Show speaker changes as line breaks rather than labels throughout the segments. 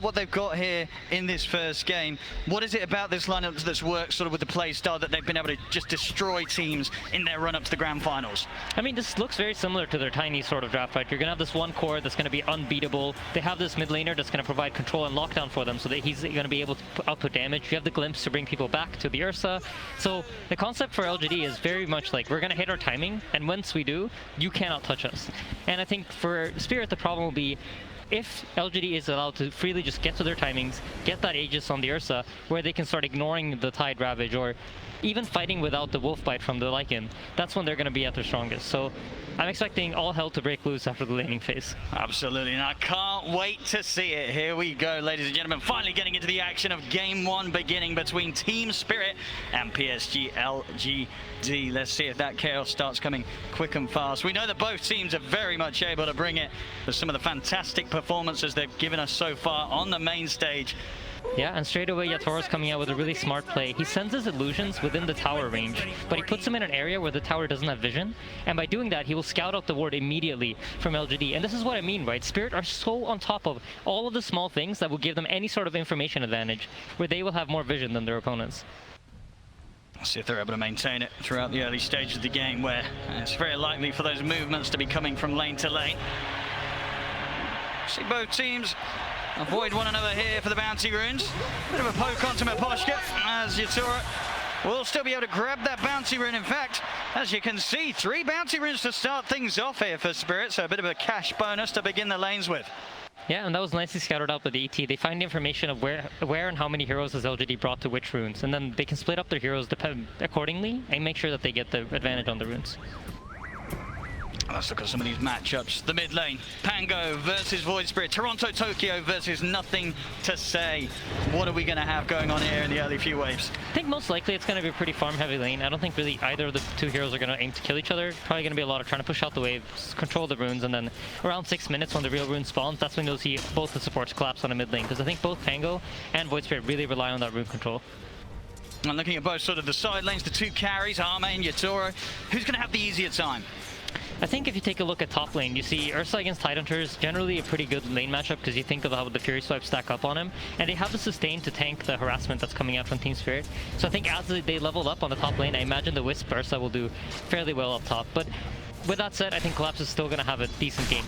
What they've got here in this first game, what is it about this lineup that's worked sort of with the play style that they've been able to just destroy teams in their run up to the grand finals?
I mean, this looks very similar to their tiny sort of draft fight. You're going to have this one core that's going to be unbeatable. They have this mid laner that's going to provide control and lockdown for them so that he's going to be able to output damage. You have the glimpse to bring people back to the Ursa. So the concept for LGD is very much like, we're going to hit our timing, and once we do, you cannot touch us. And I think for Spirit, the problem will be, if LGD is allowed to freely just get to their timings, get that Aegis on the Ursa, where they can start ignoring the Tide Ravage, or even fighting without the Wolf Bite from the Lycan, that's when they're going to be at their strongest. So I'm expecting all hell to break loose after the laning phase. Absolutely,
and I can't wait to see it. Here we go, ladies and gentlemen, finally getting into the action of Game 1 beginning between Team Spirit and PSG.LGD. Let's see if that chaos starts coming quick and fast. We know that both teams are very much able to bring it for some of the fantastic performances they've given us so far on the main stage.
Yeah, and straight away Yatoro's coming out with a really smart play. He sends his illusions within the tower range, but he puts them in an area where the tower doesn't have vision, and by doing that he will scout out the ward immediately from LGD. And this is what I mean, right? Spirit are so on top of all of the small things that will give them any sort of information advantage, where they will have more vision than their opponents.
Let's see if they're able to maintain it throughout the early stages of the game, where it's very likely for those movements to be coming from lane to lane. See both teams avoid one another here for the bounty runes. Bit of a poke onto Miposhka as Yatoro will still be able to grab that bounty rune. In fact, as you can see, 3 bounty runes to start things off here for Spirit, so a bit of a cash bonus to begin the lanes with.
Yeah, and that was nicely scouted out by the ET. They find information of where and how many heroes has LGD brought to which runes, and then they can split up their heroes accordingly and make sure that they get the advantage on the runes.
Let's look at some of these matchups. The mid lane, Pango versus Void Spirit, Toronto Tokyo versus Nothing to Say. What are we going to have going on here in the early few waves?
I think most likely it's going to be a pretty farm heavy lane. I don't think really either of the two heroes are going to aim to kill each other. Probably going to be a lot of trying to push out the waves, control the runes, and then around 6 minutes when the real rune spawns, that's when you'll see both the supports collapse on a mid lane, because I think both Pango and Void Spirit really rely on that rune control.
And looking at both sort of the side lanes, the 2 carries, Arme and Yatoro, who's going to have the easier time?
I think if you take a look at top lane, you see Ursa against Tidehunters, generally a pretty good lane matchup because you think of how the Fury Swipes stack up on him, and they have the sustain to tank the harassment that's coming out from Team Spirit. So I think as they level up on the top lane, I imagine the Wisp Ursa will do fairly well up top. But with that said, I think Collapse is still going to have a decent game.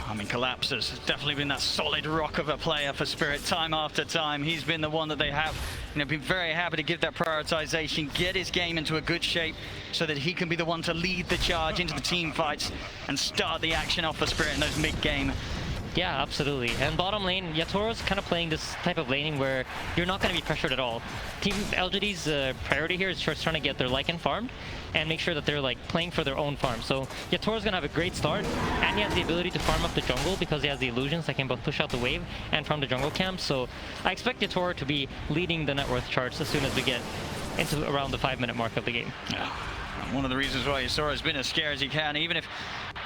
I mean, Collapse has definitely been that solid rock of a player for Spirit time after time. He's been the one that they have, been very happy to give that prioritization, get his game into a good shape so that he can be the one to lead the charge into the team fights and start the action off for Spirit in those mid-game.
Yeah, absolutely. And bottom lane, Yatoro's kind of playing this type of laning where you're not going to be pressured at all. Team LGD's priority here is just trying to get their Lycan farmed and make sure that they're like playing for their own farm. So Yatoro's going to have a great start, and he has the ability to farm up the jungle because he has the illusions that can both push out the wave and farm the jungle camp. So I expect Yatoro to be leading the net worth charts as soon as we get into around the 5-minute mark of the game.
Yeah. One of the reasons why Yatoro has been as scary as he can, even if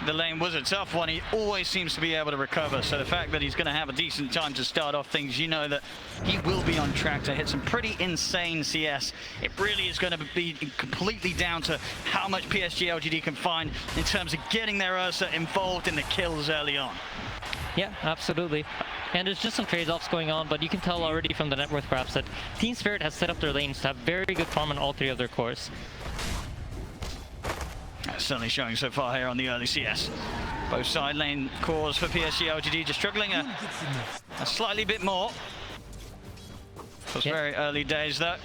the lane was a tough one, he always seems to be able to recover. So the fact that he's going to have a decent time to start off things, you know that he will be on track to hit some pretty insane CS. It really is going to be completely down to how much PSG.LGD can find in terms of getting their Ursa involved in the kills early on.
Yeah, absolutely. And there's just some trade-offs going on, but you can tell already from the net worth graphs that Team Spirit has set up their lanes to have very good farm on all 3 of their cores.
Certainly showing so far here on the early CS. Both side lane cores for PSG.LGD just struggling a slightly bit more. It's very early days though.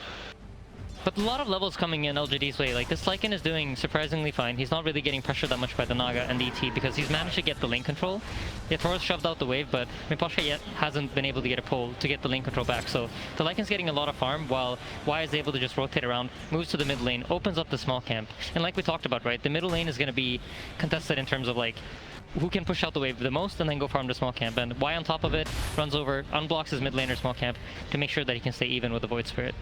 But a lot of levels coming in LGD's way. Like, this Lycan is doing surprisingly fine. He's not really getting pressured that much by the Naga and the ET because he's managed to get the lane control. Yatoro's shoved out the wave, but Miposhka yet hasn't been able to get a pull to get the lane control back. So the Lycan's getting a lot of farm while Y is able to just rotate around, moves to the mid lane, opens up the small camp. And like we talked about, right, the middle lane is going to be contested in terms of like who can push out the wave the most and then go farm the small camp. And Y on top of it runs over, unblocks his mid laner small camp to make sure that he can stay even with the Void Spirit.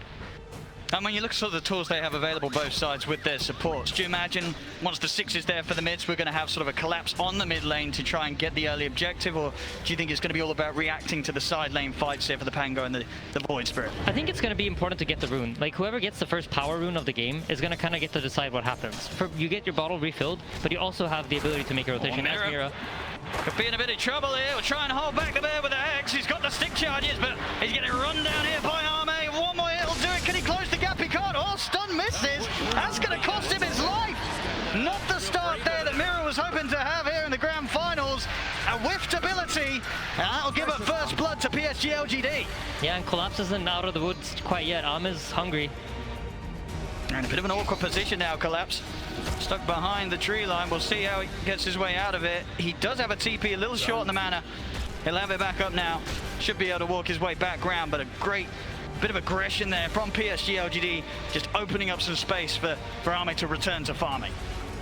And when you look at sort of the tools they have available both sides with their supports, do you imagine once the 6 is there for the mids, we're going to have sort of a collapse on the mid lane to try and get the early objective, or do you think it's going to be all about reacting to the side lane fights here for the Pango and the Void Spirit?
I think it's going to be important to get the rune. Like, whoever gets the first power rune of the game is going to kind of get to decide what happens. You get your bottle refilled, but you also have the ability to make a rotation. As Mira
Could be in a bit of trouble here. We'll try and hold back the bear with the Hex. He's got the stick charges, but he's getting run down here by Arme. One more hit will do it. Can he close the gap? He can't. Oh, stun misses. That's going to cost him his life. Not the start there that Mira was hoping to have here in the grand finals. A whiffed ability, and that'll give it first blood to PSG.LGD.
Yeah, and Collapse isn't out of the woods quite yet. Arme's hungry.
And a bit of an awkward position now, Collapse. Stuck behind the tree line. We'll see how he gets his way out of it. He does have a TP, a little short in the mana. He'll have it back up now. Should be able to walk his way back ground, but a great bit of aggression there from PSG.LGD, just opening up some space for Arme to return to farming.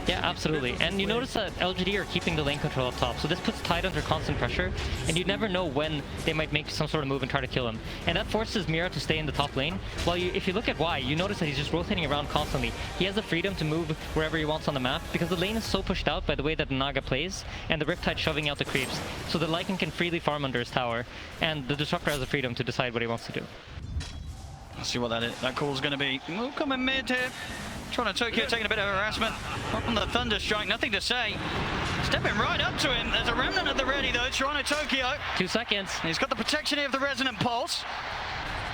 Yeah, absolutely. And you notice that LGD are keeping the lane control up top, so this puts Tide under constant pressure, and you never know when they might make some sort of move and try to kill him. And that forces Mira to stay in the top lane. While if you look at Y, you notice that he's just rotating around constantly. He has the freedom to move wherever he wants on the map, because the lane is so pushed out by the way that the Naga plays, and the Riptide shoving out the creeps. So the Lycan can freely farm under his tower, and the Disruptor has the freedom to decide what he wants to do.
Let's see what that call's going to be. We'll come in mid here. Toronto Tokyo taking a bit of harassment on the Thunder Strike, nothing to say. Stepping right up to him. There's a remnant at the ready though, Toronto Tokyo.
2 seconds.
He's got the protection here of the Resonant Pulse.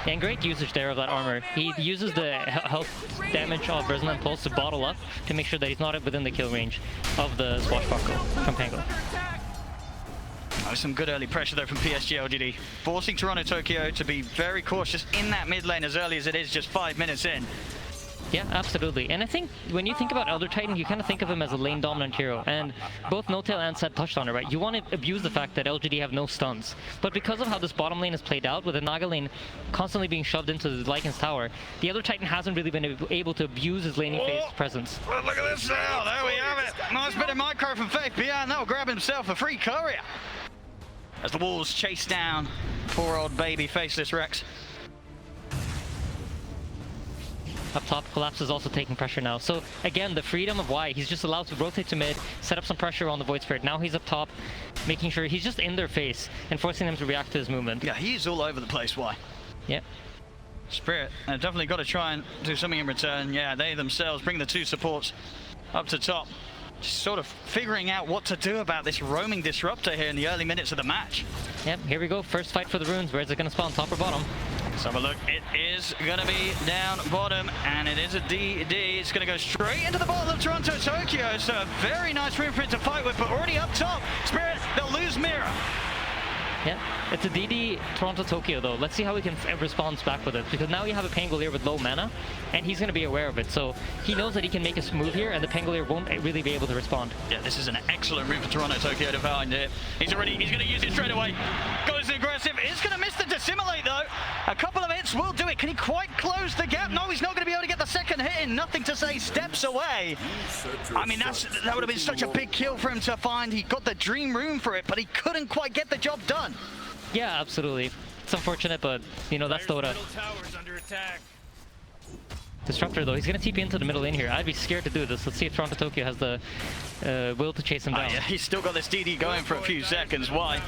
And great usage there of that armor. He uses the health damage of Resonant Pulse to bottle up to make sure that he's not within the kill range of the Swashbuckle from Pango.
Oh, some good early pressure though from PSG.LGD, forcing Toronto Tokyo to be very cautious in that mid lane as early as it is, just 5 minutes in.
Yeah, absolutely. And I think when you think about Elder Titan, you kind of think of him as a lane dominant hero. And both Notail and Seth touched on it, right? You want to abuse the fact that LGD have no stuns. But because of how this bottom lane is played out, with the Naga lane constantly being shoved into the Lycan's tower, the Elder Titan hasn't really been able to abuse his laning phase presence.
Well, look at this now. There we have it. Nice bit of micro from Faith Beyond. That'll grab himself a free courier. As the wolves chase down poor old baby faceless Rex.
Up top, Collapse is also taking pressure now. So again, the freedom of Y, he's just allowed to rotate to mid, set up some pressure on the Void Spirit. Now he's up top, making sure he's just in their face and forcing them to react to his movement.
Yeah, he's all over the place, Y.
Yeah.
Spirit, they've definitely got to try and do something in return. Yeah, they themselves bring the two supports up to top. Just sort of figuring out what to do about this roaming disruptor here in the early minutes of the match.
Yep, here we go. First fight for the runes. Where is it going to spawn, top or bottom?
Let's have a look. It is going to be down bottom, and it is a DD. It's going to go straight into the bottom of Toronto Tokyo. So a very nice room for it to fight with, but already up top. Spirit, they'll lose Mira.
Yeah, it's a DD Toronto Tokyo though. Let's see how he can respond back with it, because now you have a Pangolier with low mana, and he's going to be aware of it. So he knows that he can make a move here, and the Pangolier won't really be able to respond.
Yeah, this is an excellent route for Toronto Tokyo to find it. He's going to use it straight away. Goes aggressive. He's going to miss the Dissimilate though. A couple of hits will do it. Can he quite close the gap? No, he's not going to be able to get the second hit in. Nothing to say, steps away. I mean, that would have been such a big kill for him to find. He got the dream room for it, but he couldn't quite get the job done.
Yeah, absolutely. It's unfortunate, but you know, that's Dota. Disruptor though, he's gonna TP into the middle lane here. I'd be scared to do this. Let's see if Toronto Tokyo has the will to chase him down.
Yeah, he's still got this DD going for a few seconds. Why?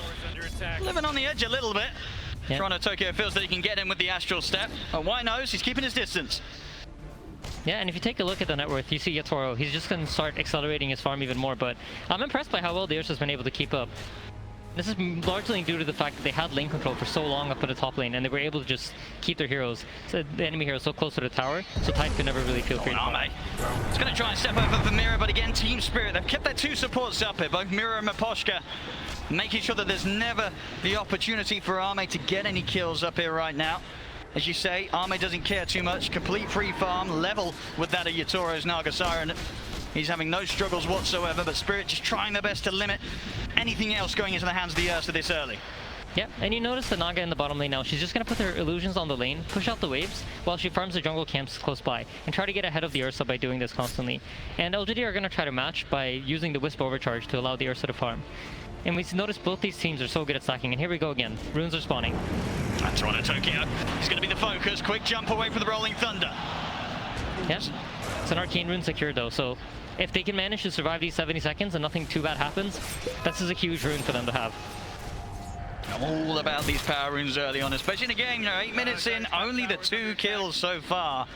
Living on the edge a little bit. Yeah. Toronto Tokyo feels that he can get in with the Astral Step. And why knows, he's keeping his distance.
Yeah, and if you take a look at the net worth, you see Yatoro. He's just gonna start accelerating his farm even more, but I'm impressed by how well the Ursa's been able to keep up. This is largely due to the fact that they had lane control for so long up in the top lane, and they were able to just keep their heroes, so the enemy heroes, so close to the tower, so Tide could never really feel free.
It's going to try and step over for Mira, but again, Team Spirit, they've kept their two supports up here, both Mira and Maposhka, making sure that there's never the opportunity for Arme to get any kills up here right now. As you say, Arme doesn't care too much, complete free farm, level with that of Yatoro's Naga Siren. He's having no struggles whatsoever, but Spirit just trying their best to limit anything else going into the hands of the Ursa this early.
Yeah, and you notice the Naga in the bottom lane now. She's just going to put her illusions on the lane, push out the waves, while she farms the jungle camps close by, and try to get ahead of the Ursa by doing this constantly. And LGD are going to try to match by using the Wisp Overcharge to allow the Ursa to farm. And we notice both these teams are so good at stacking, and here we go again. Runes are spawning.
And Toronto Tokyo is going to be the focus. Quick jump away from the Rolling Thunder.
Yes, it's an Arcane Rune secured though, so if they can manage to survive these 70 seconds and nothing too bad happens, this is a huge rune for them to have.
All about these power runes early on, especially in a game, you know, 8 minutes in, only the 2 kills so far.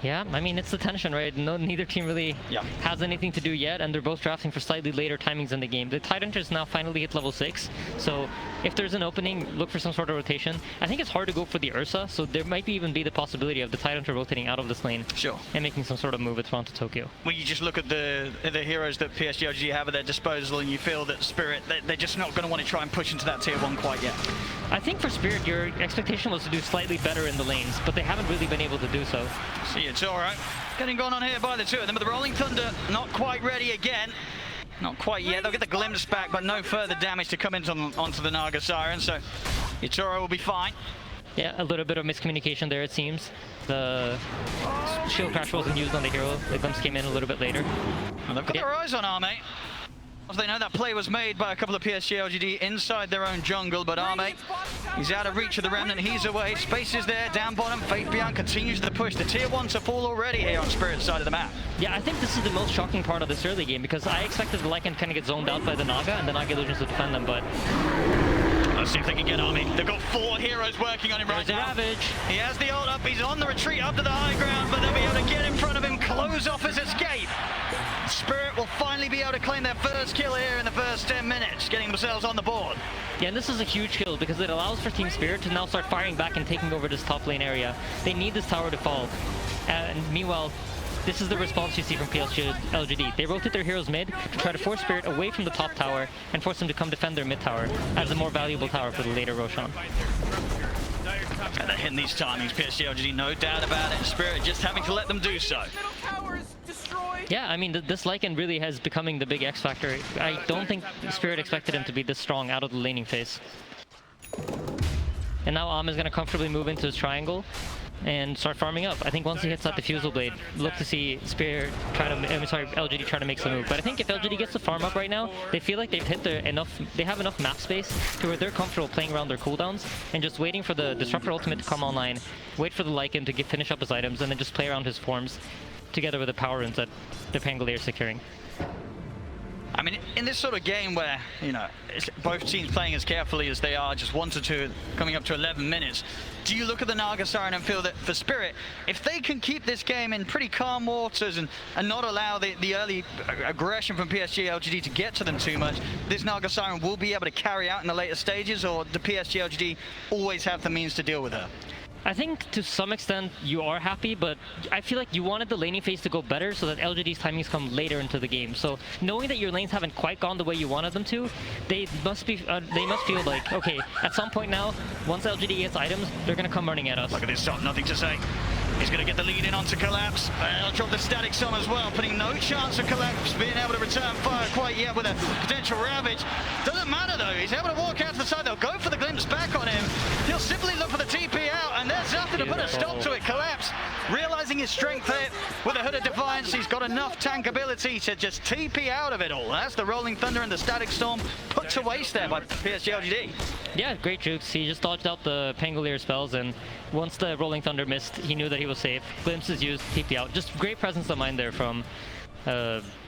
Yeah, I mean, it's the tension, right? Neither team really has anything to do yet, and they're both drafting for slightly later timings in the game. The Tidehunters now finally hit level 6, so if there's an opening, look for some sort of rotation. I think it's hard to go for the Ursa, so there might even be the possibility of the Tidehunter rotating out of this lane and making some sort of move at Toronto Tokyo.
When you just look at the heroes that PSG.LGD have at their disposal, and you feel that Spirit, they're just not going to want to try and push into that tier 1 quite yet.
I think for Spirit, your expectation was to do slightly better in the lanes, but they haven't really been able to do so.
See, it's all right. Getting gone on here by the two of them, but the Rolling Thunder not quite ready again. Not quite yet. They'll get the glimpse back, but no further damage to come into onto the Naga Siren, so Ichiro will be fine.
Yeah, a little bit of miscommunication there, it seems. The shield crash wasn't used on the hero. The glimpse came in a little bit later.
Well, they've got their eyes on Arme. They know that play was made by a couple of PSG.LGD inside their own jungle, but Arme, he's out of reach of the Remnant, he's away, space is there, down bottom, Faith Beyond continues the push, the tier 1 to fall already here on Spirit's side of the map.
Yeah, I think this is the most shocking part of this early game, because I expected the Lycan kind of get zoned out by the Naga, and the Naga Illusions to defend them, but...
Let's see if they can get Army. They've got 4 heroes working on him right now.
Ravage.
He has the ult up, he's on the retreat up to the high ground, but they'll be able to get in front of him, close off his escape. Spirit will finally be able to claim their first kill here in the first 10 minutes, getting themselves on the board.
Yeah, and this is a huge kill because it allows for Team Spirit to now start firing back and taking over this top lane area. They need this tower to fall. And meanwhile, this is the response you see from PSG.LGD. They rotate their heroes mid to try to force Spirit away from the top tower and force them to come defend their mid tower as a more valuable tower for the later Roshan.
And they're hitting these timings, PSG.LGD, no doubt about it. Spirit just having to let them do so.
Yeah, I mean, this Lycan really has becoming the big X factor. I don't think Spirit expected him to be this strong out of the laning phase. And now Am is going to comfortably move into his triangle and start farming up. I think once he hits that Diffusal Blade, look to see Spirit try to, LGD try to make some move. But I think if LGD gets to farm up right now, they feel like they've hit they have enough map space to where they're comfortable playing around their cooldowns and just waiting for the Disruptor ultimate to come online, wait for the Lycan to finish up his items, and then just play around his forms together with the power runes that the Pangolier is securing.
I mean, in this sort of game where, you know, both teams playing as carefully as they are, just 1 to 2, coming up to 11 minutes, do you look at the Naga Siren and feel that for Spirit, if they can keep this game in pretty calm waters and not allow the early aggression from PSG.LGD to get to them too much, this Naga Siren will be able to carry out in the later stages, or do PSG.LGD always have the means to deal with her?
I think to some extent you are happy, but I feel like you wanted the laning phase to go better so that LGD's timings come later into the game. So knowing that your lanes haven't quite gone the way you wanted them to, they must feel like, okay, at some point now, once LGD gets items, they're gonna come running at us.
Look at this shot, nothing to say. He's going to get the lead in onto Collapse. He'll drop the Static Storm as well, putting no chance of Collapse being able to return fire quite yet with a potential Ravage. Doesn't matter though, he's able to walk out to the side. They'll go for the glimpse back on him. He'll simply look for the TP out, and there's nothing to put a stop to it. Collapse, realizing his strength there with a Hood of Defiance, he's got enough tank ability to just TP out of it all. That's the Rolling Thunder and the Static Storm put to waste there by PSG.LGD.
Yeah, great jukes. He just dodged out the Pangolier spells, and once the Rolling Thunder missed, he knew that he was safe. Glimpse is used, TP out. Just great presence of mind there from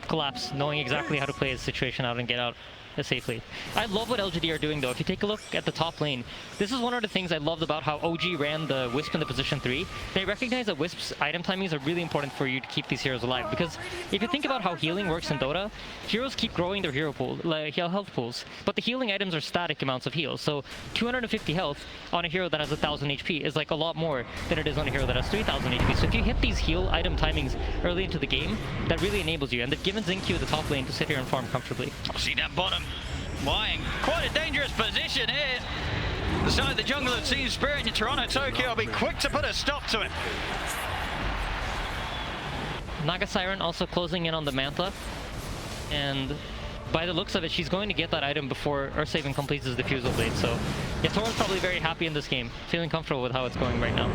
Collapse, knowing exactly how to play his situation out and get out safely. I love what LGD are doing though. If you take a look at the top lane, this is one of the things I loved about how OG ran the Wisp in the position 3. They recognize that Wisp's item timings are really important for you to keep these heroes alive, because if you think about how healing works in Dota, heroes keep growing their hero pool, like health pools, but the healing items are static amounts of heals. So 250 health on a hero that has 1000 HP is like a lot more than it is on a hero that has 3000 HP. So if you hit these heal item timings early into the game, that really enables you, and they've given Xingqiu the top lane to sit here and farm comfortably.
See that bottom lying, quite a dangerous position here. The side of the jungle of Team Spirit in Toronto Tokyo will be quick to put a stop to it.
Naga Siren also closing in on the Mantha, and by the looks of it, she's going to get that item before Ursa even completes his Diffusal Blade. So yeah, Toron's probably very happy in this game, feeling comfortable with how it's going right now.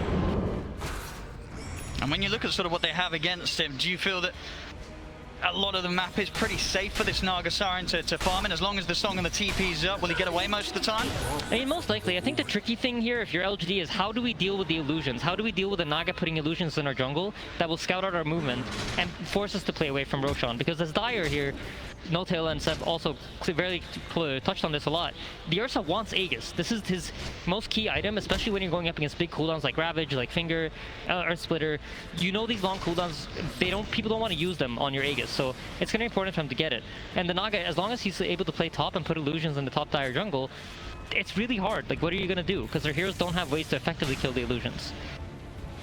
And when you look at sort of what they have against him, do you feel that a lot of the map is pretty safe for this Naga Siren to farm in. As long as the Song and the TP's up, will he get away most of the time?
I mean, most likely. I think the tricky thing here, if you're LGD, is how do we deal with the illusions? How do we deal with the Naga putting illusions in our jungle that will scout out our movement and force us to play away from Roshan? Because as Dire here, No-Tail and Seb also very touched on this a lot. The Ursa wants Aegis. This is his most key item, especially when you're going up against big cooldowns like Ravage, like Finger, Earth Splitter. You know these long cooldowns, people don't want to use them on your Aegis, so it's going to be important for him to get it. And the Naga, as long as he's able to play top and put illusions in the top Dire jungle, it's really hard. Like, what are you going to do? Because their heroes don't have ways to effectively kill the illusions.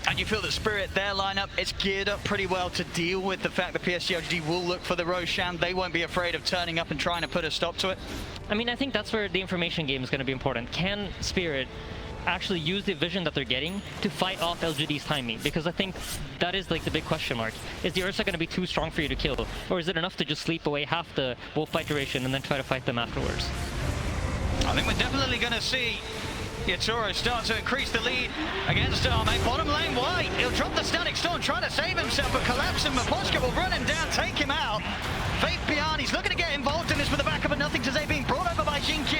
And you feel that Spirit, their lineup, is geared up pretty well to deal with the fact that PSG.LGD will look for the Roshan. They won't be afraid of turning up and trying to put a stop to it.
I mean, I think that's where the information game is going to be important. Can Spirit actually use the vision that they're getting to fight off LGD's timing? Because I think that is like the big question mark. Is the Ursa going to be too strong for you to kill? Or is it enough to just sleep away half the wolf fight duration and then try to fight them afterwards?
I think we're definitely going to see Yatoro start to increase the lead against Arme. Bottom lane white. He'll drop the Static Storm, try to save himself, but collapsing. Maposhka will run him down, take him out. Faith behind, he's looking to get involved in this with the backup of Nothing to Say, being brought over by Jin Q.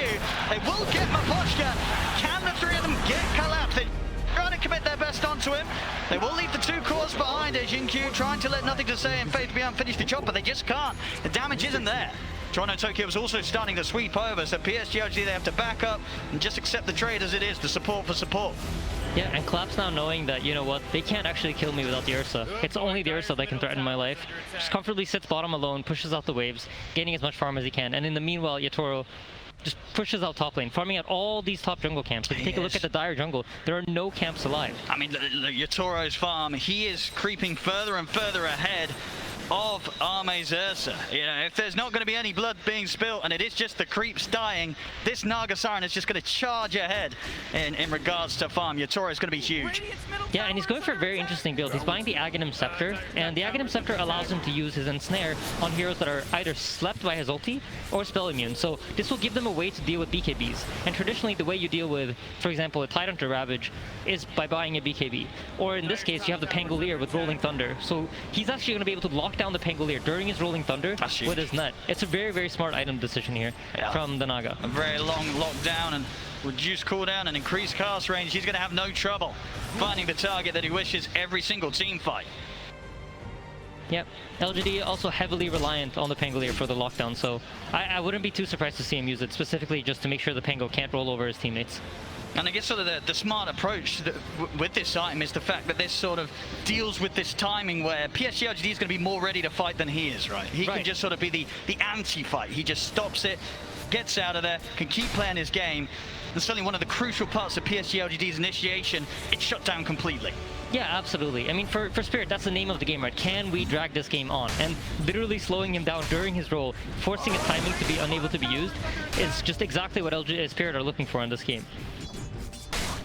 They will get Maposhka. Can the three of them get collapsed? They're trying to commit their best onto him. They will leave the two cores behind as Jin Q trying to let Nothing to Say and Faith Beyond finish the job, but they just can't. The damage isn't there. Toronto Tokyo was also starting to sweep over, so PSG.LGD, they have to back up and just accept the trade as it is, the support for support.
Yeah, and Claps now knowing that, you know what, they can't actually kill me without the Ursa. It's only the Ursa that can threaten my life. Just comfortably sits bottom alone, pushes out the waves, gaining as much farm as he can, and in the meanwhile, Yatoro just pushes out top lane, farming out all these top jungle camps. If you take a look at the Dire jungle, there are no camps alive.
I mean, Yatoro's farm, he is creeping further and further ahead of Arme's Ursa. You know, if there's not going to be any blood being spilt and it is just the creeps dying, this Naga Siren is just going to charge ahead in regards to farm. Yatoro is going to be huge.
Yeah, and he's going for a very interesting build. He's buying the Aghanim Scepter, and the Aghanim Scepter allows him to use his Ensnare on heroes that are either slept by his ulti or spell immune. So this will give them a way to deal with BKBs. And traditionally, the way you deal with, for example, a Tidehunter Ravage is by buying a BKB. Or in this case, you have the Pangolier with Rolling Thunder. So he's actually going to be able to lock down the Pangolier during his Rolling Thunder with his net. It's a very, very smart item decision here from the Naga.
A very long lockdown and reduced cooldown and increased cast range. He's going to have no trouble finding the target that he wishes every single team fight.
Yep, LGD also heavily reliant on the Pangolier for the lockdown, so I wouldn't be too surprised to see him use it, specifically just to make sure the Pango can't roll over his teammates.
And I guess sort of the smart approach with this item is the fact that this sort of deals with this timing where PSG.LGD is going to be more ready to fight than he is, right? He can just sort of be the anti-fight. He just stops it, gets out of there, can keep playing his game. And certainly one of the crucial parts of PSG.LGD's initiation, it's shut down completely.
Yeah, absolutely. I mean, for Spirit, that's the name of the game, right? Can we drag this game on? And literally slowing him down during his roll, forcing his timing to be unable to be used, is just exactly what Spirit are looking for in this game.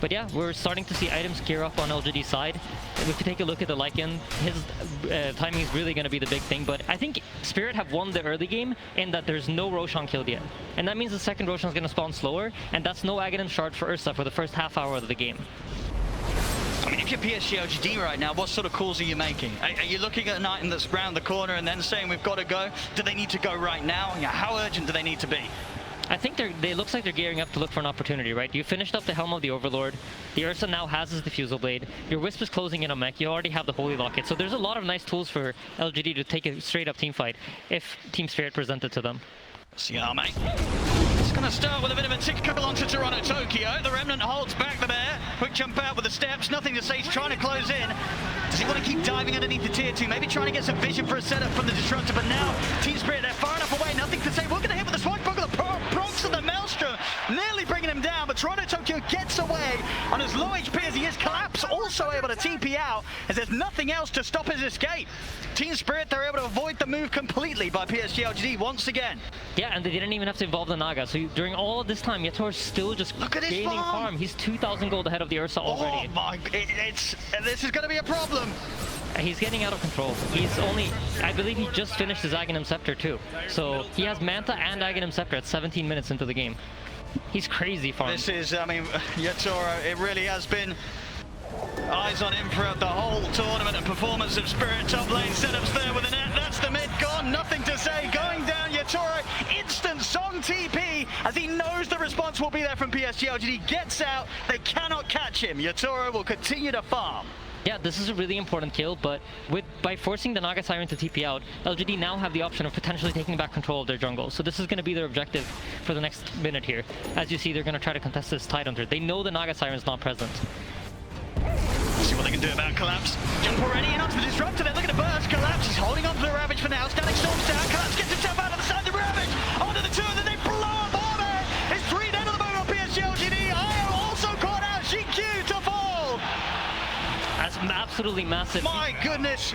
But yeah, we're starting to see items gear up on LGD's side. If you take a look at the Lycan, his timing is really going to be the big thing. But I think Spirit have won the early game in that there's no Roshan killed yet. And that means the second Roshan is going to spawn slower, and that's no Aghanim Shard for Ursa for the first half hour of the game.
I mean, if you're PSG.LGD right now, what sort of calls are you making? Are you looking at an item that's round the corner and then saying we've got to go? Do they need to go right now? Yeah, how urgent do they need to be?
I think they looks like they're gearing up to look for an opportunity, right? You finished up the Helm of the Overlord. The Ursa now has his Diffusal Blade. Your Wisp is closing in on mech. You already have the Holy Locket. So there's a lot of nice tools for LGD to take a straight up team fight if Team Spirit present it to them.
See how, mate. It's going to start with a bit of a tickle onto Toronto Tokyo. The Remnant holds back the bear. Quick jump out with the steps. Nothing to say. He's trying to close in. Does he want to keep diving underneath the tier 2? Maybe trying to get some vision for a setup from the Disruptor. But now, Team Spirit, they're far enough away. Nothing to say. We're going to hit with the Swashbuckler. Bronx and the Maelstrom. Nearly bringing him down. But Toronto Tokyo gets away. On as low HP as he is, Collapse also able to TP out as there's nothing else to stop his escape. Team Spirit, they're able to avoid the move completely by PSG.LGD once again.
Yeah, and they didn't even have to involve the Naga. So during all of this time, Yatoro's still just gaining farm. He's 2,000 gold ahead of the Ursa already.
Oh my, this is going to be a problem.
He's getting out of control. He's only, I believe he just finished his Aghanim Scepter too. So he has Manta and Aghanim Scepter at 17 minutes into the game. He's crazy farm.
This is, I mean, Yatoro, it really has been eyes on him throughout the whole tournament and performance of Spirit top lane setups there with an net. That's the mid, gone, nothing to say, going down Yatoro, instant Song TP, as he knows the response will be there from PSG.LGD, gets out, they cannot catch him, Yatoro will continue to farm.
Yeah, this is a really important kill, but by forcing the Naga Siren to TP out, LGD now have the option of potentially taking back control of their jungle. So this is going to be their objective for the next minute here. As you see, they're going to try to contest this Tidehunter. They know the Naga Siren is not present.
See what they can do about Collapse. Jump already in onto the Disruptor, they're looking to burst. Collapse, he's holding on to the Ravage for now. Static Storm's down, Collapse gets himself out of the side of the Ravage. Onto the two, and then they blow up Arme. It's 3 down at the moment on PSG.LGD. IO also caught out, GQ to fall.
That's absolutely massive.
My goodness.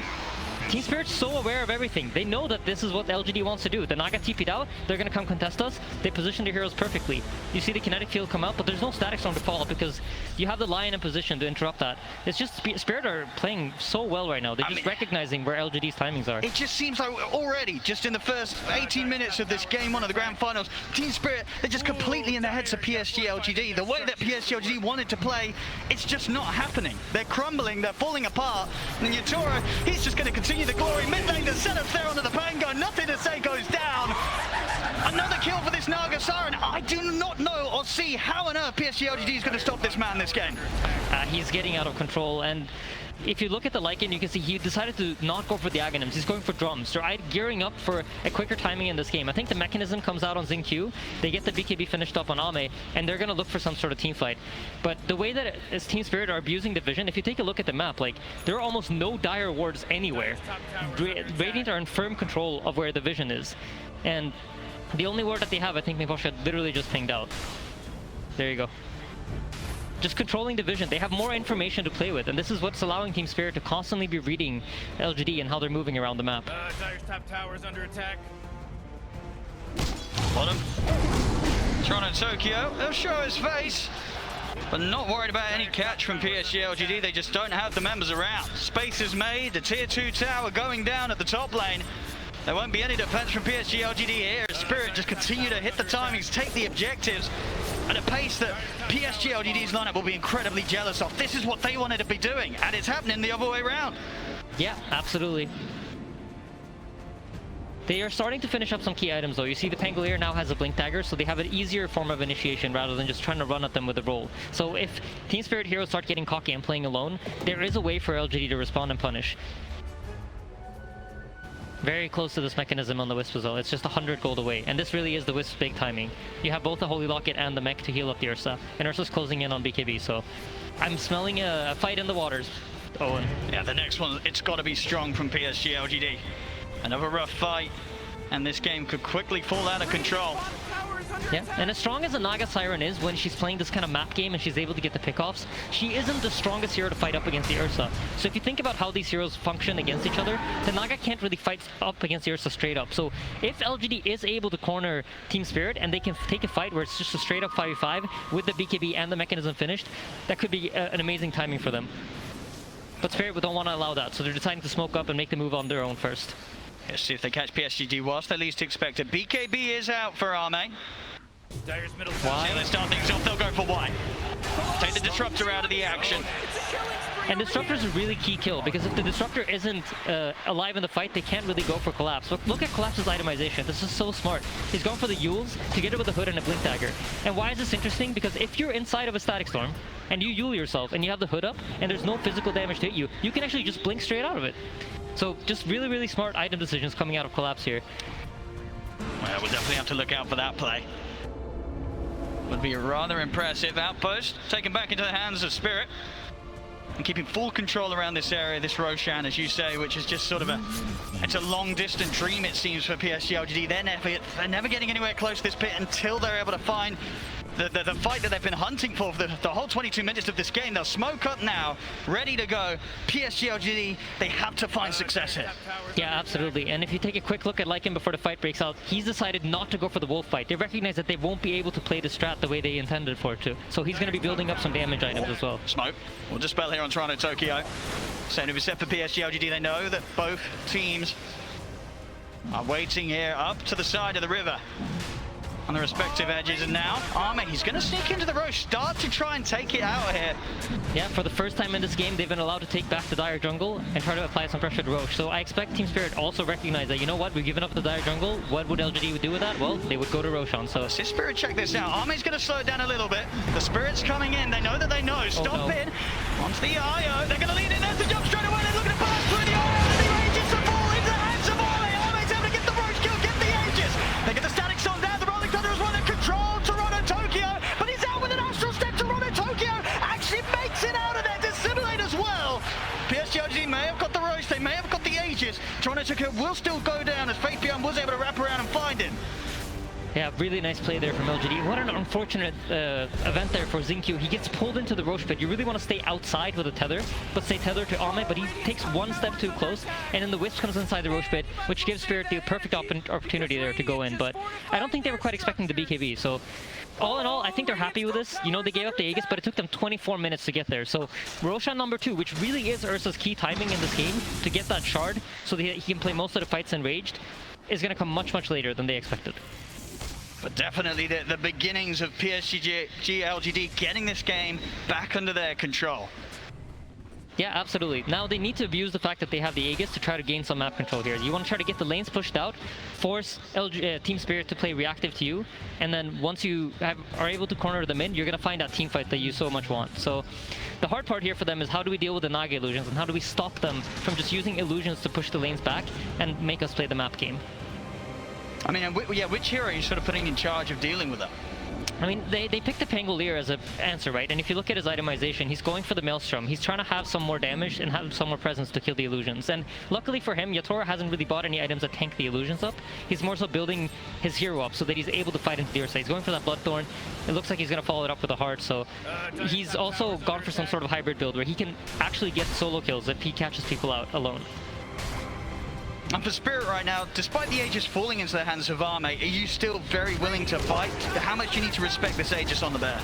Team Spirit's so aware of everything. They know that this is what LGD wants to do. The Naga TP'd out, they're going to come contest us. They position their heroes perfectly. You see the kinetic field come out, but there's no static storm to fall because you have the Lion in position to interrupt that. It's just Spirit are playing so well right now. They're just recognizing where LGD's timings are.
It just seems like already, just in the first 18 minutes of this game one of the grand finals, Team Spirit, they're just completely in the heads of PSG.LGD. The way that PSG.LGD wanted to play, it's just not happening. They're crumbling, they're falling apart. And Yatoro, he's just going to continue the glory. Mid lane, the setup there onto the Pango. Nothing to say, goes down. Another kill for this Naga Siren. I do not know or see how on earth PSG.LGD is going to stop this man this game.
He's getting out of control, and if you look at the Lycan, you can see he decided to not go for the Aghanims. He's going for drums. They're gearing up for a quicker timing in this game. I think the mechanism comes out on Xingqiu. They get the BKB finished up on Ame, and they're going to look for some sort of team fight. But the way that Team Spirit are abusing the vision, if you take a look at the map, like, there are almost no dire wards anywhere. Radiant are in firm control of where the vision is. And the only ward that they have, I think Miposha literally just pinged out. There you go. Just controlling the vision. They have more information to play with, and this is what's allowing Team Spirit to constantly be reading LGD and how they're moving around the map.
Dire's top tower is under attack.
Bottom. Toronto Tokyo, they'll show his face, but not worried about any catch from PSG.LGD. They just don't have the members around. Space is made, the tier 2 tower going down at the top lane. There won't be any defense from PSG.LGD here. Spirit just continue to hit the timings, take the objectives at a pace that PSG.LGD's lineup will be incredibly jealous of. This is what they wanted to be doing, and it's happening the other way around.
Yeah, absolutely. They are starting to finish up some key items though. You see the Pangolier now has a Blink Dagger, so they have an easier form of initiation rather than just trying to run at them with a roll. So if Team Spirit heroes start getting cocky and playing alone, there is a way for LGD to respond and punish. Very close to this mechanism on the Wisp as well. It's just 100 gold away, and this really is the Wisp's big timing. You have both the Holy Locket and the mech to heal up the Ursa, and Ursa's closing in on BKB, so I'm smelling a fight in the waters, Owen.
Yeah, the next one, it's got to be strong from PSG.LGD. Another rough fight, and this game could quickly fall out of control.
Yeah, and as strong as the Naga Siren is when she's playing this kind of map game and she's able to get the pickoffs, she isn't the strongest hero to fight up against the Ursa. So if you think about how these heroes function against each other, the Naga can't really fight up against the Ursa straight up. So if LGD is able to corner Team Spirit and they can take a fight where it's just a straight up 5v5 with the BKB and the mechanism finished, that could be an amazing timing for them. But Spirit don't want to allow that, so they're deciding to smoke up and make the move on their own first.
Let's see if they catch PSG whilst they're least expected. BKB is out for Arme.
Dire's middle
Why?
So they start things off, they'll go for Y. Take the Disruptor out of the action.
And Disruptor is a really key kill, because if the Disruptor isn't alive in the fight, they can't really go for Collapse. Look at Collapse's itemization. This is so smart. He's going for the Yules to get it with a hood and a Blink Dagger. And why is this interesting? Because if you're inside of a Static Storm, and you Yule yourself, and you have the hood up, and there's no physical damage to hit you, you can actually just blink straight out of it. So just really, really smart item decisions coming out of Collapse here.
Well, we'll definitely have to look out for that play. Would be a rather impressive outpost, taken back into the hands of Spirit. And keeping full control around this area, this Roshan, as you say, which is just sort of it's a long distant dream, it seems, for PSG.LGD. They're never getting anywhere close to this pit until they're able to find the fight that they've been hunting for the whole 22 minutes of this game. They'll smoke up now, ready to go. PSG.LGD, they have to find success here.
Yeah, absolutely. And if you take a quick look at Lycan before the fight breaks out, he's decided not to go for the wolf fight. They recognize that they won't be able to play the strat the way they intended for it to. So he's going to be building up some damage items as well.
Smoke. We'll dispel here on Toronto Tokyo. Same to be set for PSG.LGD. They know that both teams are waiting here up to the side of the river. on the respective edges, and now Arme, he's going to sneak into the Roche, start to try and take it out here.
Yeah, for the first time in this game, they've been allowed to take back the Dire jungle and try to apply some pressure to Roche. So I expect Team Spirit also recognize that, you know what, we've given up the Dire jungle. What would LGD do with that? Well, they would go to Roshan. So
Spirit, check this out. Arme's going to slow it down a little bit. The Spirit's coming in. They know that they know. Stop in. Onto the IO. They're going to lead in. There's the jump straight away. They're looking to pass through the IO. And the Aegis of ball into the hands of Arme. Arme's able to get the Roche kill, get the Aegis. They get the static storm down. The Rolling Thunder is one that controls Toronto Tokyo. But he's out with an astral step. Toronto Tokyo actually makes it out of there. Dissimulate as well. PSG.LGD may have got the Roche. They may have got the Aegis. Toronto Tokyo will still go down as Faith Beyond was able to wrap around and find him.
yeah, really nice play there from LGD. What an unfortunate event there for Xinkyu. He gets pulled into the Roche pit. You really want to stay outside with a tether, but stay tethered to Arme, but he takes one step too close, and then the Wisp comes inside the Roche pit, which gives Spirit the perfect opportunity there to go in, but I don't think they were quite expecting the BKB, so all in all, I think they're happy with this. You know, they gave up the Aegis, but it took them 24 minutes to get there. So Roshan number 2, which really is Ursa's key timing in this game to get that shard so that he can play most of the fights enraged, is going to come much, much later than they expected.
But definitely the beginnings of PSG.LGD getting this game back under their control.
Yeah, absolutely. Now they need to abuse the fact that they have the Aegis to try to gain some map control here. You want to try to get the lanes pushed out, force Team Spirit to play reactive to you, and then once you are able to corner them in, you're going to find that team fight that you so much want. So the hard part here for them is how do we deal with the Naga illusions, and how do we stop them from just using illusions to push the lanes back and make us play the map game.
I mean, yeah, which hero are you sort of putting in charge of dealing with that?
I mean, they picked the Pangolier as an answer, right? And if you look at his itemization, he's going for the Maelstrom. He's trying to have some more damage and have some more presence to kill the illusions. And luckily for him, Yatora hasn't really bought any items that tank the illusions up. He's more so building his hero up so that he's able to fight into the Ursa. He's going for that Bloodthorn. It looks like he's going to follow it up with a Heart. So he's also gone for some sort of hybrid build where he can actually get solo kills if he catches people out alone.
And for Spirit right now, despite the Aegis falling into the hands of Arme, are you still very willing to fight? How much do you need to respect this Aegis on the bear?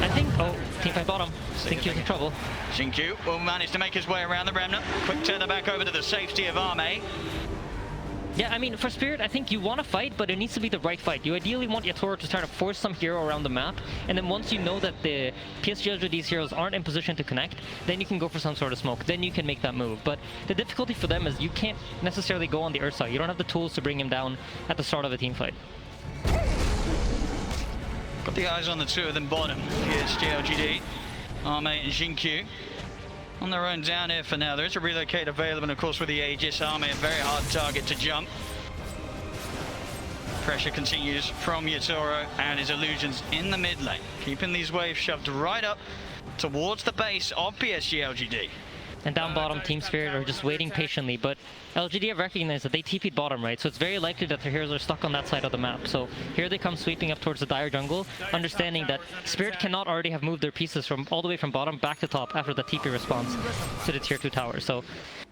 I think, oh, teamfight bottom. Xinkyu's in trouble.
Xinkyu will manage to make his way around the Remnant. Quick turn back over to the safety of Arme.
Yeah, I mean, for Spirit, I think you want to fight, but it needs to be the right fight. You ideally want Yatora to try to force some hero around the map, and then once you know that the PSG.LGD's heroes aren't in position to connect, then you can go for some sort of smoke. Then you can make that move. But the difficulty for them is you can't necessarily go on the Ursa. You don't have the tools to bring him down at the start of a team fight.
Got the eyes on the two of them bottom. PSG.LGD, Arme and Xinkyu. On their own down here for now. There is a relocate available, and of course with the Aegis, Arme a very hard target to jump. Pressure continues from Yatoro and his illusions in the mid lane, keeping these waves shoved right up towards the base of PSG.LGD.
And down bottom, Team Spirit are just waiting patiently, but LGD have recognized that they TP'd bottom, right? So it's very likely that their heroes are stuck on that side of the map. So here they come sweeping up towards the Dire jungle, understanding that Spirit cannot already have moved their pieces from all the way from bottom back to top after the TP response to the tier 2 tower. So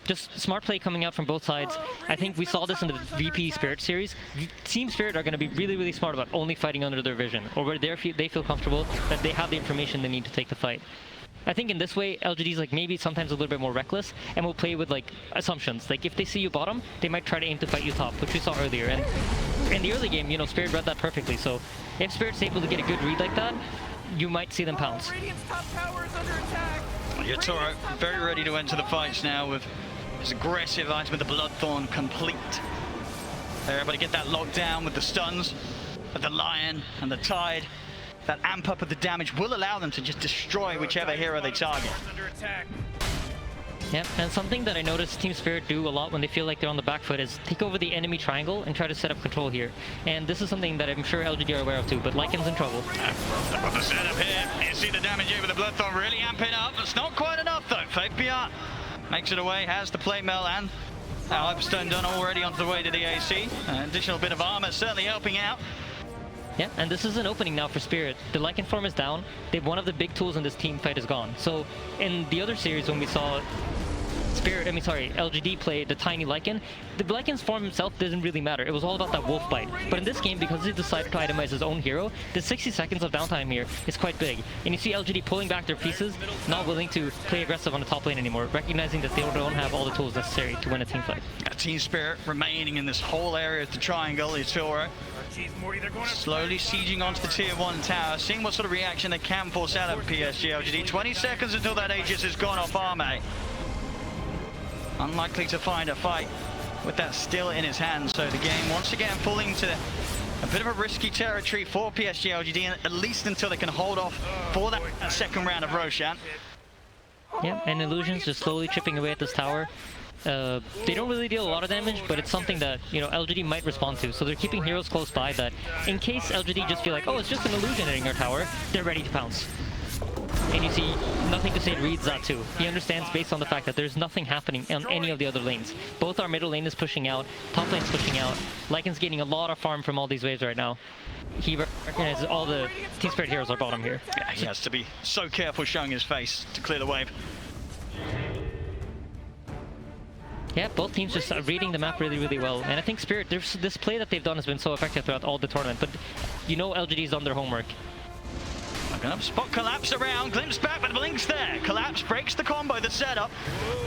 just smart play coming out from both sides. I think we saw this in the VP Spirit series. Team Spirit are going to be really, really smart about only fighting under their vision, or where they feel comfortable that they have the information they need to take the fight. I think in this way, LGD's like maybe sometimes a little bit more reckless and will play with like assumptions. Like if they see you bottom, they might try to aim to fight you top, which we saw earlier. And in the early game, you know, Spirit read that perfectly. So if Spirit's able to get a good read like that, you might see them pounce.
Yatoro very ready to enter the fights now with his aggressive item with the Bloodthorn complete. They're able to get that locked down with the stuns of the Lion and the Tide. That amp up of the damage will allow them to just destroy whichever hero they target.
Yep, and something that I noticed Team Spirit do a lot when they feel like they're on the back foot is take over the enemy triangle and try to set up control here. And this is something that I'm sure LGD are aware of too, but Lycan's in trouble.
But the setup here, you see the damage here with the Bloodthorn really amping up. It's not quite enough though. Faith Beyond makes it away, has the plate mail, and Hyperstone done already onto the way to the AC. An additional bit of armor certainly helping out.
Yeah, and this is an opening now for Spirit. The Lycan form is down. One of the big tools in this team fight is gone. So in the other series when we saw LGD played the tiny Lycan, the Lycan's form himself doesn't really matter. It was all about that wolf bite. But in this game, because he decided to itemize his own hero, the 60 seconds of downtime here is quite big. And you see LGD pulling back their pieces, not willing to play aggressive on the top lane anymore, recognizing that they don't have all the tools necessary to win a team fight.
Team Spirit remaining in this whole area of the triangle. Itoro slowly sieging onto the tier 1 tower, seeing what sort of reaction they can force out of PSG.LGD. 20 seconds until that Aegis has gone off Arme. Unlikely to find a fight with that still in his hand, so the game once again falling to a bit of a risky territory for PSG.LGD, at least until they can hold off for that second round of Roshan.
Yeah, and Illusions just slowly chipping away at this tower. They don't really deal a lot of damage, but it's something that, you know, LGD might respond to. So they're keeping heroes close by that in case LGD just feel like, oh, it's just an illusion hitting our tower, they're ready to pounce. And you see, Nothing to Say reads that too. He understands based on the fact that there's nothing happening on any of the other lanes. Both our middle lane is pushing out, top lane's pushing out. Lycan's getting a lot of farm from all these waves right now. He recognizes all the Team Spirit heroes are bottom here.
Yeah, he has to be so careful showing his face to clear the wave.
Yeah, both teams just are reading the map really, really well. And I think Spirit, this play that they've done has been so effective throughout all the tournament. But you know LGD's done their homework.
Looking up, spot collapse around, glimpse back with Blinks there. Collapse breaks the combo, the setup.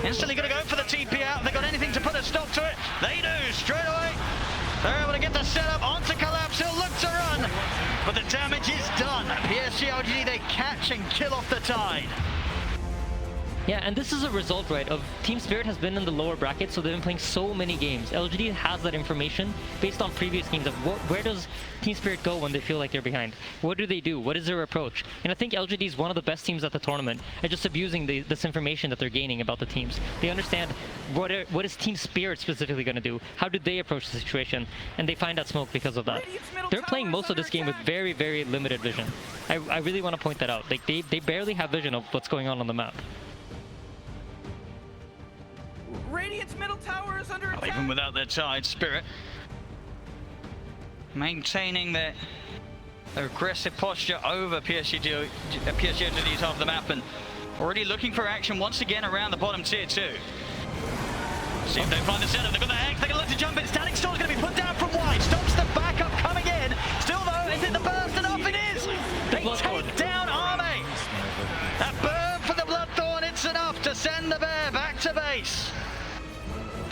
Instantly gonna go for the TP out. Have they got anything to put a stop to it? They do, straight away. They're able to get the setup onto Collapse, he'll look to run. But the damage is done. PSG.LGD, they catch and kill off the Tide.
Yeah, and this is a result, right, of Team Spirit has been in the lower bracket, so they've been playing so many games. LGD has that information based on previous games of where does Team Spirit go when they feel like they're behind? What do they do? What is their approach? And I think LGD is one of the best teams at the tournament at just abusing this information that they're gaining about the teams. They understand what is Team Spirit specifically going to do? How do they approach the situation? And they find that smoke because of that. They're playing most of this game with very, very limited vision. I really want to point that out. Like they barely have vision of what's going on the map.
Radiant's middle tower is under attack.
Even without their Tide, Spirit maintaining their aggressive posture over PSG.LGD's half of the map, and already looking for action once again around the bottom tier 2. See if they find the setup. They've got the Hex. They're going to look to jump in. Static Storm's going to be put down from wide. Stops the backup coming in. Still though, is it the burst enough? It is. They take down Arme. That burn for the Bloodthorn. It's enough to send the bear back to base.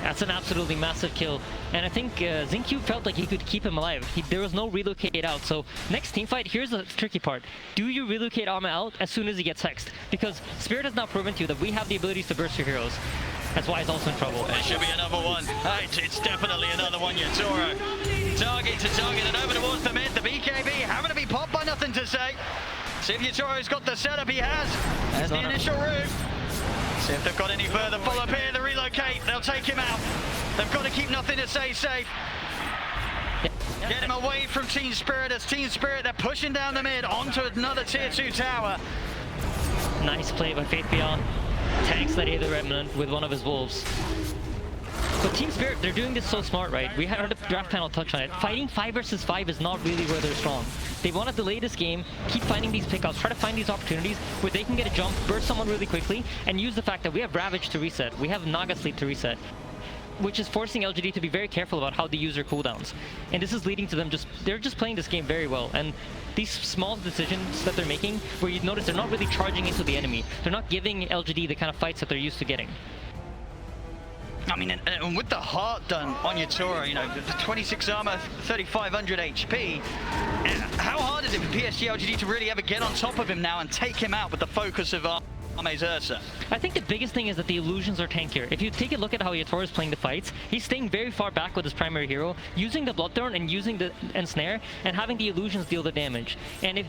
That's an absolutely massive kill, and I think Zinq felt like he could keep him alive. There was no relocate out, so next team fight, here's the tricky part. Do you relocate Arma out as soon as he gets hexed? Because Spirit has now proven to you that we have the abilities to burst your heroes. That's why he's also in trouble.
There should be another one. It's definitely another one, Itoro. Target to target and over towards the mid. The BKB having to be popped by Nothing to Say. See if Itoro's got the setup. He has. There's the initial route. See if they've got any further follow-up here. The relocate, they'll take him out. They've got to keep Nothing to Say safe. Get him away from Team Spirit. As Team Spirit, they're pushing down the mid onto another tier 2 tower.
Nice play by Faith Beyond. Tanks that Aether Remnant with one of his wolves. So Team Spirit, they're doing this so smart, right? We had the draft panel touch on it. Fighting 5 versus 5 is not really where they're strong. They want to delay this game, keep finding these pickups, try to find these opportunities where they can get a jump, burst someone really quickly, and use the fact that we have Ravage to reset, we have Naga Sleep to reset, which is forcing LGD to be very careful about how they use their cooldowns. And this is leading to them they're just playing this game very well. And these small decisions that they're making, where you notice they're not really charging into the enemy, they're not giving LGD the kind of fights that they're used to getting.
I mean, and with the heart done on Itoro, you know, the 26 armor, 3,500 HP, how hard is it for PSG.LGD to really ever get on top of him now and take him out with the focus of Arme's Ursa?
I think the biggest thing is that the illusions are tankier. If you take a look at how Itoro is playing the fights, he's staying very far back with his primary hero, using the Bloodthorn and using the Ensnare, and having the illusions deal the damage. And if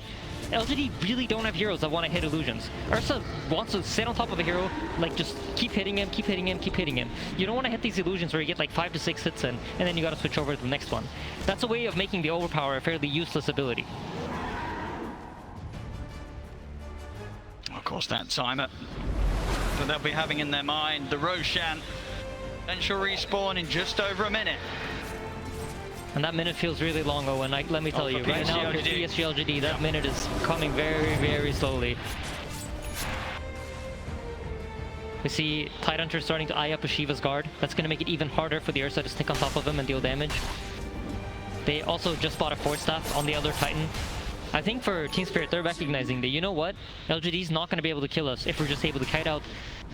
LGD really don't have heroes that want to hit illusions. Ursa wants to sit on top of a hero, like just keep hitting him, keep hitting him, keep hitting him. You don't want to hit these illusions where you get like 5 to 6 hits in, and then you got to switch over to the next one. That's a way of making the Overpower a fairly useless ability.
Of course, that timer that they'll be having in their mind, the Roshan potential respawn in just over a minute.
And that minute feels really long, Owen. Let me tell you, right now for PSG.LGD, that minute is coming very, very slowly. We see Tidehunter starting to eye up a Shiva's guard. That's going to make it even harder for the Ursa to stick on top of him and deal damage. They also just bought a Force Staff on the other Titan. I think for Team Spirit, they're recognizing that, you know what? LGD's not going to be able to kill us if we're just able to kite out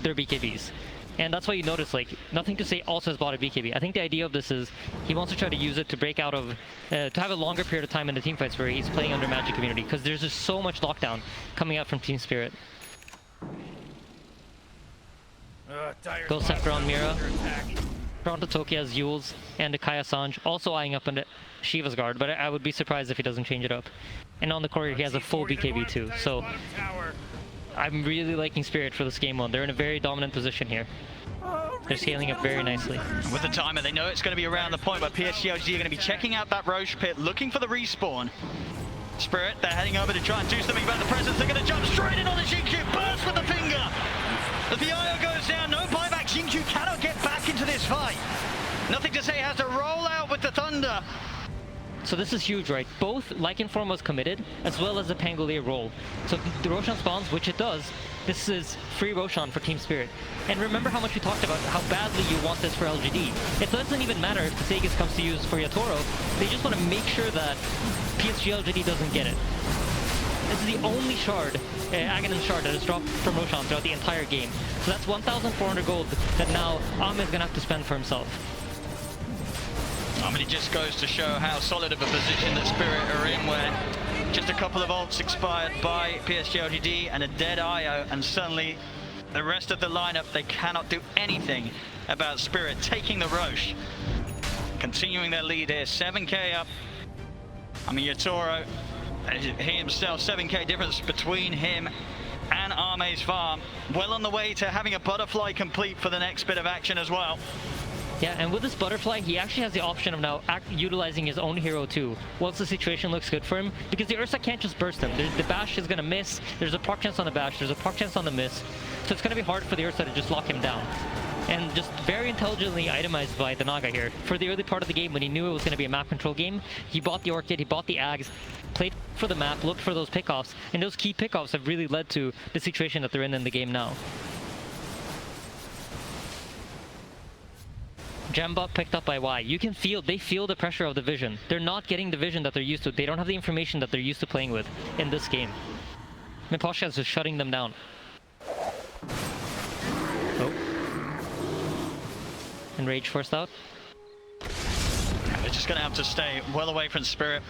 their BKBs. And that's why you notice, like, Nothing to Say also has bought a BKB. I think the idea of this is he wants to try to use it to break out of, to have a longer period of time in the teamfights where he's playing under Magic Community, because there's just so much lockdown coming out from Team Spirit. Go Scepter on Mira. Toronto Toki has Yules and Kaya Sanj also eyeing up into Shiva's guard, but I would be surprised if he doesn't change it up. And on the courier, he has a full BKB too, so I'm really liking Spirit for this game mode. They're in a very dominant position here. They're scaling up very nicely.
With the timer, they know it's going to be around the point where PSG.LGD are going to be checking out that Roche pit, looking for the respawn. Spirit, they're heading over to try and do something about the presence. They're going to jump straight in on the GQ, burst with the finger. As the IO goes down, no buyback. GQ cannot get back into this fight. Nothing to Say has to roll out with the Thunder.
So this is huge, right? Both Lycanform was committed, as well as the Pangolier roll. So the Roshan spawns, which it does, this is free Roshan for Team Spirit. And remember how much we talked about how badly you want this for LGD. It doesn't even matter if the Sagas comes to use for Yatoro, they just want to make sure that PSG.LGD doesn't get it. This is the only shard, Aghanim shard, that has dropped from Roshan throughout the entire game. So that's 1,400 gold that now Ame is going to have to spend for himself.
I mean, it just goes to show how solid of a position that Spirit are in, where just a couple of ults expired by PSG.LGD and a dead IO, and suddenly the rest of the lineup, they cannot do anything about Spirit taking the Roche. Continuing their lead here, 7k up. I mean, Yatoro, he himself, 7k difference between him and Ame's farm. Well on the way to having a butterfly complete for the next bit of action as well.
Yeah, and with this butterfly, he actually has the option of now utilizing his own hero too, once the situation looks good for him, because the Ursa can't just burst him. The bash is going to miss, there's a proc chance on the bash, there's a proc chance on the miss, so it's going to be hard for the Ursa to just lock him down. And just very intelligently itemized by the Naga here. For the early part of the game, when he knew it was going to be a map control game, he bought the Orchid, he bought the Ags, played for the map, looked for those pickoffs, and those key pickoffs have really led to the situation that they're in the game now. Gembot picked up by Y. You can feel, they feel the pressure of the vision. They're not getting the vision that they're used to. They don't have the information that they're used to playing with in this game. Miposhka is just shutting them down. Oh. And Rage forced out.
They're just going to have to stay well away from Spirit.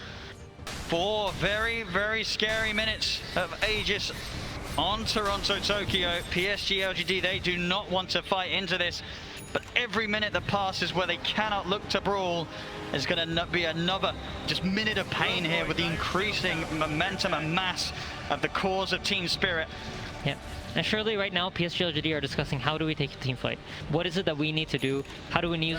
4 very, very scary minutes of Aegis on Toronto, Tokyo. PSG.LGD, they do not want to fight into this. But every minute that passes where they cannot look to brawl is going to be another just minute of pain here with the increasing momentum and mass of the cause of Team Spirit.
Yeah. And surely right now, PSG.LGD are discussing how do we take a team fight? What is it that we need to do? How do we need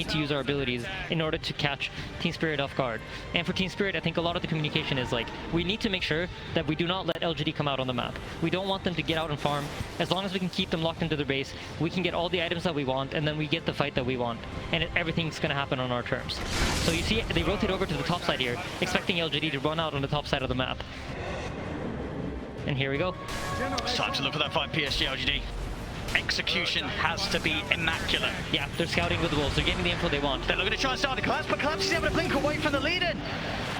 to use our abilities in order to catch Team Spirit off guard? And for Team Spirit, I think a lot of the communication is like, we need to make sure that we do not let LGD come out on the map. We don't want them to get out and farm. As long as we can keep them locked into their base, we can get all the items that we want, and then we get the fight that we want. And everything's going to happen on our terms. So you see, they rotate over to the top side here, expecting LGD to run out on the top side of the map. And here we go.
It's time to look for that fight, PSG.LGD. Execution has to be immaculate.
Yeah, they're scouting with the wolves. They're getting the info they want.
They're looking to try and start the collapse, but Collapse is able to blink away from the lead-in.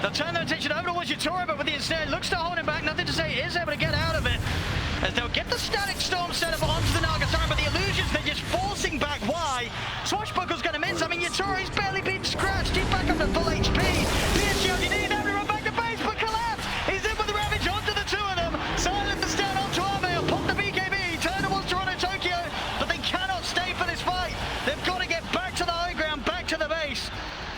They'll turn their attention over towards Yatoro, but with the instead looks to hold him back. Nothing to Say is able to get out of it. As they'll get the Static Storm set up onto the Nagasara, but the illusions, they're just forcing back. Why? Swashbuckle's going to miss. I mean, Yatoro's barely been scratched. He's back up to full HP. PSG.LGD, they have to run back to base, but Collapse, he's in with the Ravage onto the two of them. Silent the stand onto Ame, he'll pop the BKB, turn towards Toronto, Tokyo, but they cannot stay for this fight. They've got to get back to the high ground, back to the base.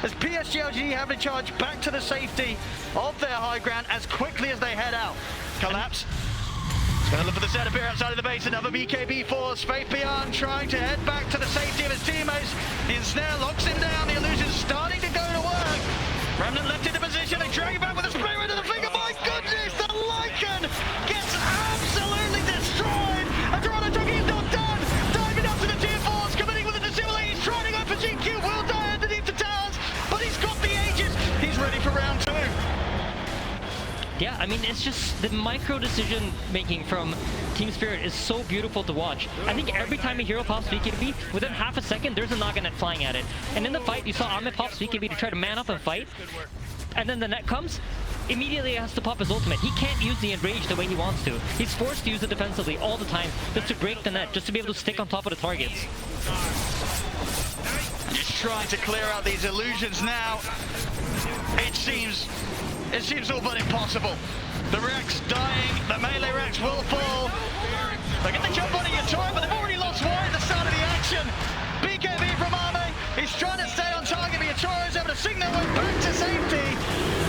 As PSG.LGD have to charge back to the safety of their high ground as quickly as they head out. Collapse. He's going to look for the set appear outside of the base. Another BKB force. Faith Beyond trying to head back to the safety of his teammates. The ensnare locks him down. The illusion's starting to go to work. Remnant left into position. They drag him back with a spirit of the finger. My goodness, the Lycan gets absolutely destroyed. And Toronto Tokyo's not done. Diving up to the tier 4s, committing with the dissimulate. He's trying to go for GQ. Will die underneath the towers, but he's got the Aegis. He's ready for round 2.
Yeah, I mean, it's just the micro decision making from Team Spirit is so beautiful to watch. I think every time a hero pops BKB, within half a second, there's a Naganet flying at it. And in the fight, you saw Ahmed pop BKB to try to man up and fight. And then the net comes, immediately he has to pop his ultimate. He can't use the enrage the way he wants to. He's forced to use it defensively all the time just to break the net, just to be able to stick on top of the targets.
Just trying to clear out these illusions now. It seems all but impossible. The Rex dying, the melee Rex will fall. They're going to jump onto your turret, but they've already lost one at the start of the action. BKB from Arme, he's trying to stay on target, but Yatoro is able to sing their way back to safety.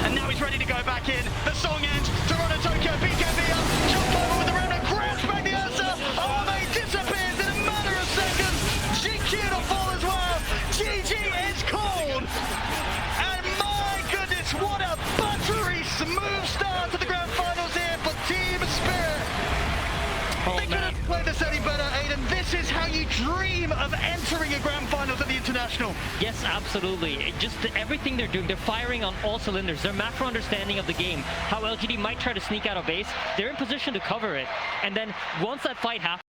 And now he's ready to go back in. The song ends, Toronto Tokyo, BKB up, jump over with the Remnant, crouch back the Ursa. Arme disappears in a matter of seconds. GQ to fall as well. GG is called. And my goodness, what a buttery smooth start to the grand finals here for Team Spirit. They couldn't play this any better, Aiden. This is how you dream of entering a grand finals at the International.
Yes, absolutely. Just everything they're doing, they're firing on all cylinders. Their macro understanding of the game, how LGD might try to sneak out of base, they're in position to cover it. And then once that fight happens,